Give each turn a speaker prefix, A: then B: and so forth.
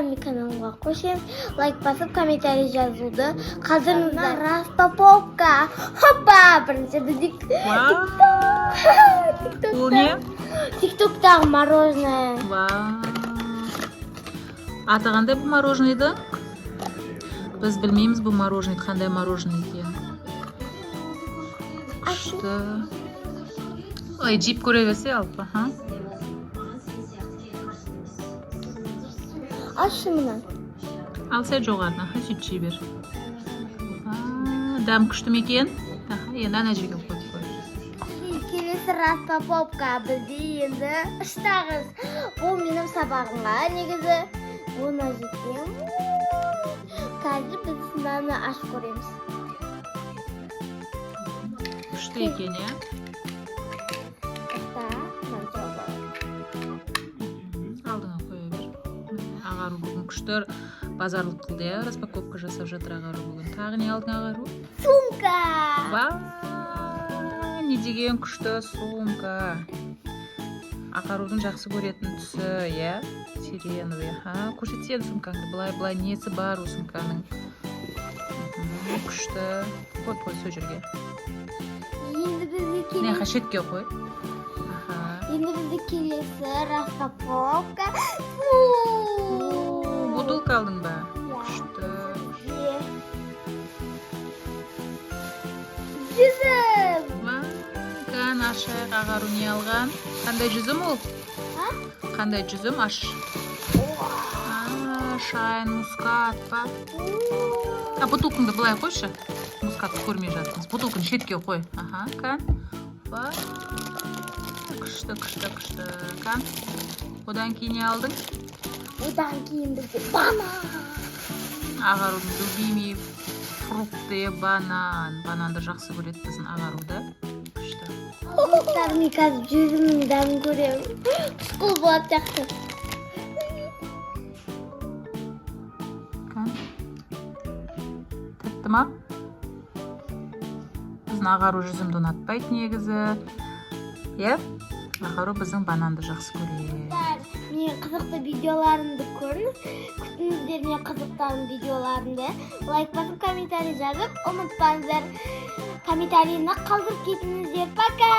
A: Kanalıma koşun, like basıp kommentari жазуды қалдырыңыздар. Распаковка. Hoppa, бірінші dedik.
B: Bu ne?
A: TikTok'tағы мороженое.
B: Аты қандай bu мороженойды? Біз білмейміз bu мороженый қандай мороженый екен. Күшті. Ой, жеп көре берсе алып.
A: Aç şundan.
B: Алса жоғарына, сөйтіп жей бер. Дәм күшті ме екен? Енді ана жерге қойып қой.
A: Келесі распаковка бізде енді іштағыз. Бұл менің сабағымға негізі. Оны жеткен. Қазір біз мынаны ашып көреміз.
B: Күшті екен, иә? Алдыңа қоя бер. Ағару бүгін күштір базарлық қылды, иә? Распаковка жасап жатыр Ағару бүгін. Тағы не алдың Ағару?
A: Сумка!
B: Не деген күшті сумка. Ағарудың жақсы көретін түсі, иә? Сиреновый. Көрсетсен сумкаңды. Былай несі бар о сумканың. Күшті. Қой сол жерге.
A: Енді бізге келесі.
B: Не, шетке қой.
A: Енді бізге келесі распаковка.
B: Бутылка алдың ба? Күшті.
A: Жүзім.
B: Кән ашайық. Ағару не алған? Қандай жүзім ол? Қандай жүзім? Аш. Шайн, мускат па? Бутылкаңды былай қойшы. Мускатты көрмей жатсыңыз. Бутылканы шетке қой. Кән. Күшті. Кән. Одан кейін не алдың?
A: Одан кейін бізде банан.
B: Ағарудың любимый фрукты банан. Бананды жақсы көреді біздің Ағаруда. Күшті.
A: Мен қазір жүзімнің дәмін көремін. Құшқыл болады жақсы.
B: Тәтті ма? Біздің Ағару жүзімді ұнатпайды негізі. Е? Ағару біздің бананды жақсы көреді.
A: Мен қызықты видеоларымды көріңіз. Күтіңіздер мен қызықтарын видеоларымды. Лайк басып, комментарий жазып, ұмытпаңыздар. Комментарийні қалдырып кетіңіздер. Пока!